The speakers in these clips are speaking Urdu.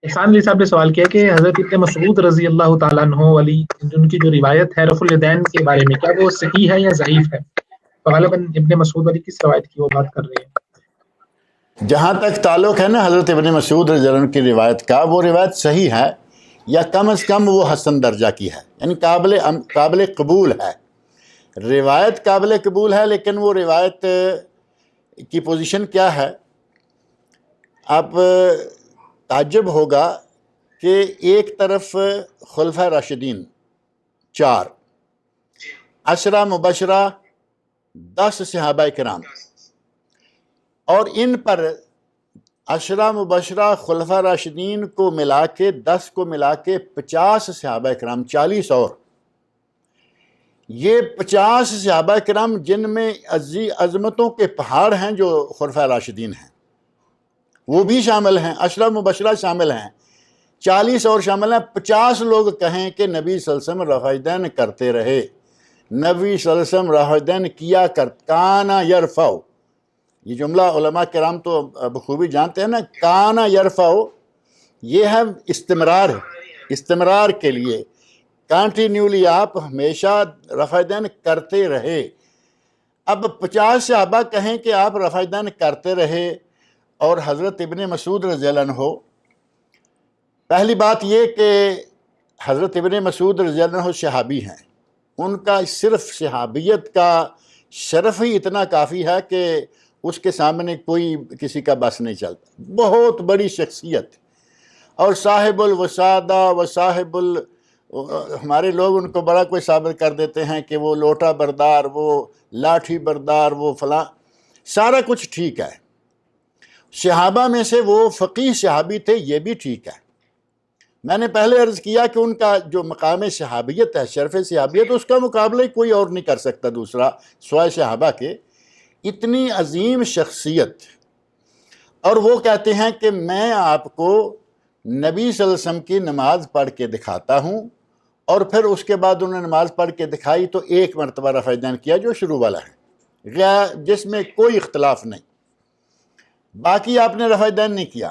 احسان علی صاحب نے سوال کیا کہ حضرت ابن مسعود رضی اللہ تعالیٰ عنہ والی ان کی جو روایت ہے رفع الیدین کے بارے میں، کیا وہ صحیح ہے یا ضعیف ہے؟ غالباً ابن مسعود والی کس روایت کی وہ بات کر رہے ہیں؟ جہاں تک تعلق ہے نا حضرت ابن مسعود رضی اللہ عنہ کی روایت کا، وہ روایت صحیح ہے یا کم از کم وہ حسن درجہ کی ہے، یعنی قابل قبول ہے۔ روایت قابل قبول ہے، لیکن وہ روایت کی پوزیشن کیا ہے؟ اب تعجب ہوگا کہ ایک طرف خلفۂ راشدین 4، عشرہ مبشرہ 10 صحابہ کرام، اور ان پر عشرہ مبشرہ خلفۂ راشدین کو ملا کے 10 کو ملا کے 50 صحابہ کرام، 40 اور یہ 50 صحابہ کرام جن میں عظمتوں کے پہاڑ ہیں جو خلفۂ راشدین ہیں وہ بھی شامل ہیں، عشرہ مبشرہ شامل ہیں، 40 اور شامل ہیں۔ 50 لوگ کہیں کہ نبی صلی اللہ علیہ وسلم رفع الیدین کرتے رہے، نبی صلی اللہ علیہ وسلم رفع الیدین کیا کانا یرفع، یہ جملہ علماء کرام تو بخوبی جانتے ہیں نا، کانا یرفع یہ ہے استمرار کے لیے، کنٹینیولی آپ ہمیشہ رفع الیدین کرتے رہے۔ اب 50 صحابہ کہیں کہ آپ رفع الیدین کرتے رہے، اور حضرت ابن مسعود رضی اللہ عنہ، پہلی بات یہ کہ حضرت ابن مسعود رضی اللہ عنہ صحابی ہیں، ان کا صرف صحابیت کا شرف ہی اتنا کافی ہے کہ اس کے سامنے کوئی کسی کا بس نہیں چلتا، بہت بڑی شخصیت، اور صاحب الوسادہ و ہمارے لوگ ان کو بڑا کوئی ثابت کر دیتے ہیں کہ وہ لوٹا بردار، وہ لاٹھی بردار، وہ فلاں، سارا کچھ ٹھیک ہے۔ صحابہ میں سے وہ فقیہ صحابی تھے، یہ بھی ٹھیک ہے۔ میں نے پہلے عرض کیا کہ ان کا جو مقام صحابیت ہے، شرف صحابیت، اس کا مقابلہ کوئی اور نہیں کر سکتا دوسرا سوائے صحابہ کے۔ اتنی عظیم شخصیت، اور وہ کہتے ہیں کہ میں آپ کو نبی صلی اللہ علیہ وسلم کی نماز پڑھ کے دکھاتا ہوں، اور پھر اس کے بعد انہوں نے نماز پڑھ کے دکھائی تو ایک مرتبہ رفع الیدین کیا جو شروع والا ہے، جس میں کوئی اختلاف نہیں، باقی آپ نے رفع الیدین نہیں کیا۔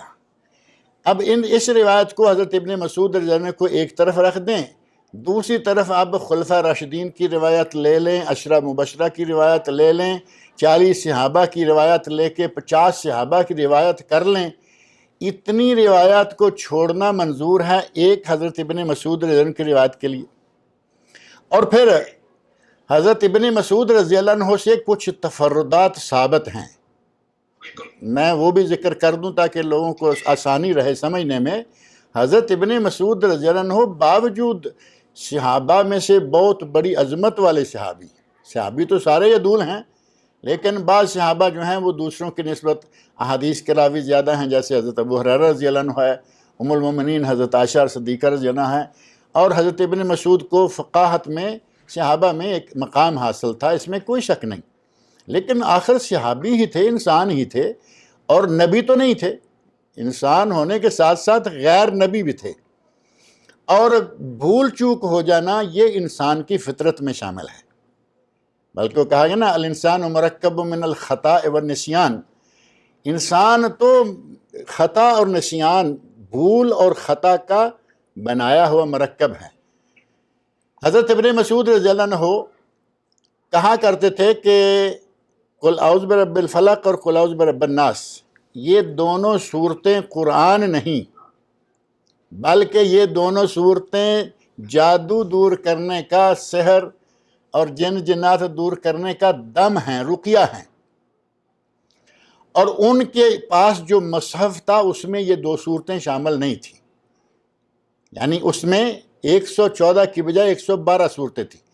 اب اس روایت کو حضرت ابن مسعود رضی اللہ عنہ کو ایک طرف رکھ دیں، دوسری طرف اب خلفۂ راشدین کی روایت لے لیں، عشرہ مبشرہ کی روایت لے لیں، 40 صحابہ کی روایت لے کے 50 صحابہ کی روایت کر لیں، اتنی روایات کو چھوڑنا منظور ہے ایک حضرت ابن مسعود رضی اللہ عنہ کی روایت کے لیے۔ اور پھر حضرت ابن مسعود رضی اللہ عنہ سے کچھ تفردات ثابت ہیں، میں وہ بھی ذکر کر دوں تاکہ لوگوں کو آسانی رہے سمجھنے میں۔ حضرت ابن مسعود رضی اللہ عنہ باوجود صحابہ میں سے بہت بڑی عظمت والے صحابی تو سارے عدول ہیں، لیکن بعض صحابہ جو ہیں وہ دوسروں کی نسبت احادیث کے راوی زیادہ ہیں، جیسے حضرت ابو ہریرہ رضی اللہ عنہ ہے، ام المومنین حضرت عائشہ صدیقہ رضی اللہ عنہ ہے، اور حضرت ابن مسعود کو فقاہت میں صحابہ میں ایک مقام حاصل تھا، اس میں کوئی شک نہیں، لیکن آخر صحابی ہی تھے، انسان ہی تھے، اور نبی تو نہیں تھے، انسان ہونے کے ساتھ ساتھ غیر نبی بھی تھے، اور بھول چوک ہو جانا یہ انسان کی فطرت میں شامل ہے، بلکہ کہا گیا نا الانسان مرکب من الخطا والنسیان، انسان تو خطا اور نسیان، بھول اور خطا کا بنایا ہوا مرکب ہے۔ حضرت ابن مسعود رضی اللہ عنہ کہا کرتے تھے کہ قل اعوذ برب الفلق اور قل اعوذ برب الناس، یہ دونوں صورتیں قرآن نہیں، بلکہ یہ دونوں صورتیں جادو دور کرنے کا، سحر اور جن جنات دور کرنے کا دم ہیں، رقیہ ہیں، اور ان کے پاس جو مصحف تھا اس میں یہ 2 صورتیں شامل نہیں تھیں، یعنی اس میں 114 کی بجائے 112 صورتیں تھیں۔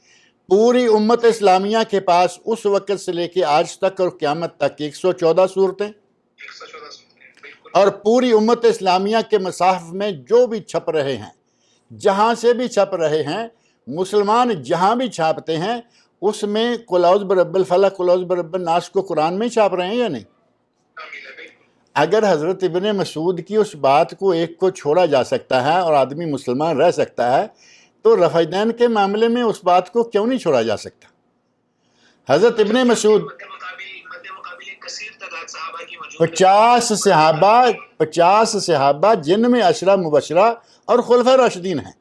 پوری امت اسلامیہ کے پاس اس وقت سے لے کے آج تک اور قیامت تک 114 صورتیں، اور پوری امت اسلامیہ کے مصاحف میں جو بھی چھپ رہے ہیں، جہاں سے بھی چھپ رہے ہیں، مسلمان جہاں بھی چھاپتے ہیں، اس میں قل اعوذ برب الفلق قل اعوذ برب الناس کو قرآن میں چھاپ رہے ہیں یا نہیں؟ اگر حضرت ابن مسعود کی اس بات کو ایک کو چھوڑا جا سکتا ہے اور آدمی مسلمان رہ سکتا ہے، تو رفع الیدین کے معاملے میں اس بات کو کیوں نہیں چھوڑا جا سکتا؟ حضرت ابن مسعود 50 صحابہ جن میں عشرہ مبشرہ اور خلفاء راشدین ہیں۔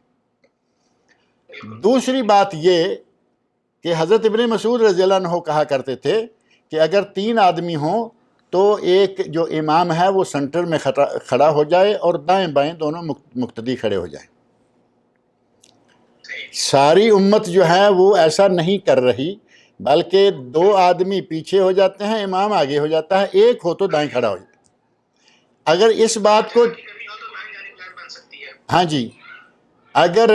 دوسری بات یہ کہ حضرت ابن مسعود رضی اللہ عنہ کہا کرتے تھے کہ اگر 3 آدمی ہوں تو ایک جو امام ہے وہ سنٹر میں کھڑا ہو جائے اور دائیں بائیں دونوں مقتدی کھڑے ہو جائیں۔ ساری امت جو ہے وہ ایسا نہیں کر رہی، بلکہ 2 آدمی پیچھے ہو جاتے ہیں، امام آگے ہو جاتا ہے، ایک ہو تو دائیں کھڑا ہو جاتا ہے۔ اگر اس بات کو ہاں جی، اگر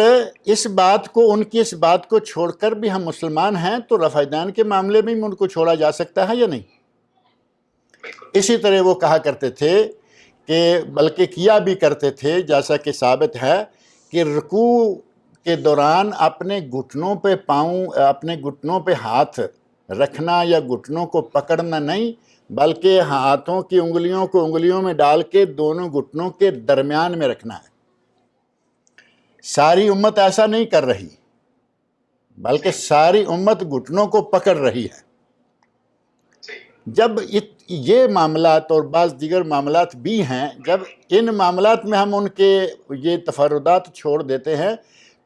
اس بات کو ان کی اس بات کو چھوڑ کر بھی ہم مسلمان ہیں تو رفع دین کے معاملے میں ان کو چھوڑا جا سکتا ہے یا نہیں؟ اسی طرح وہ کہا کرتے تھے کہ بلکہ کیا بھی کرتے تھے، جیسا کہ ثابت ہے کہ رکوع کے دوران اپنے گھٹنوں پہ ہاتھ رکھنا یا گھٹنوں کو پکڑنا نہیں، بلکہ ہاتھوں کی انگلیوں کو انگلیوں میں ڈال کے دونوں گھٹنوں کے درمیان میں رکھنا ہے۔ ساری امت ایسا نہیں کر رہی، بلکہ ساری امت گھٹنوں کو پکڑ رہی ہے۔ جب یہ معاملات اور بعض دیگر معاملات بھی ہیں، جب ان معاملات میں ہم ان کے یہ تفردات چھوڑ دیتے ہیں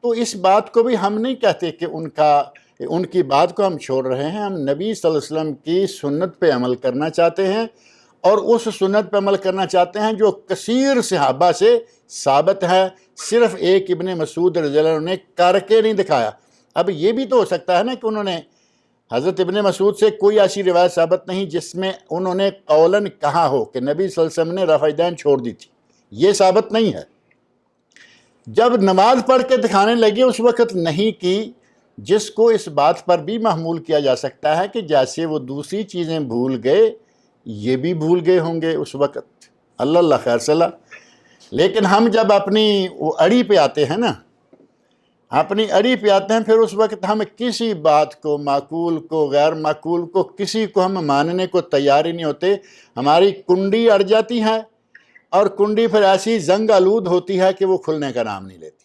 تو اس بات کو بھی ہم نہیں کہتے کہ ان کی بات کو ہم چھوڑ رہے ہیں۔ ہم نبی صلی اللہ علیہ وسلم کی سنت پہ عمل کرنا چاہتے ہیں، اور اس سنت پہ عمل کرنا چاہتے ہیں جو کثیر صحابہ سے ثابت ہے، صرف ایک ابن مسعود رضی اللہ عنہ نے کر کے نہیں دکھایا۔ اب یہ بھی تو ہو سکتا ہے نا کہ انہوں نے حضرت ابن مسعود سے کوئی ایسی روایت ثابت نہیں جس میں انہوں نے قولاً کہا ہو کہ نبی صلی اللہ علیہ وسلم نے رفع دین چھوڑ دی تھی، یہ ثابت نہیں ہے۔ جب نماز پڑھ کے دکھانے لگے اس وقت نہیں کی، جس کو اس بات پر بھی محمول کیا جا سکتا ہے کہ جیسے وہ دوسری چیزیں بھول گئے یہ بھی بھول گئے ہوں گے اس وقت، اللہ خیر صلاح۔ لیکن ہم جب اپنی وہ اڑی پہ آتے ہیں نا، اپنی اڑی پہ آتے ہیں، پھر اس وقت ہم کسی بات کو، معقول کو غیر معقول کو، کسی کو ہم ماننے کو تیار ہی نہیں ہوتے۔ ہماری کنڈی اڑ جاتی ہے، اور کنڈی پھر ایسی زنگ آلود ہوتی ہے کہ وہ کھلنے کا نام نہیں لیتی۔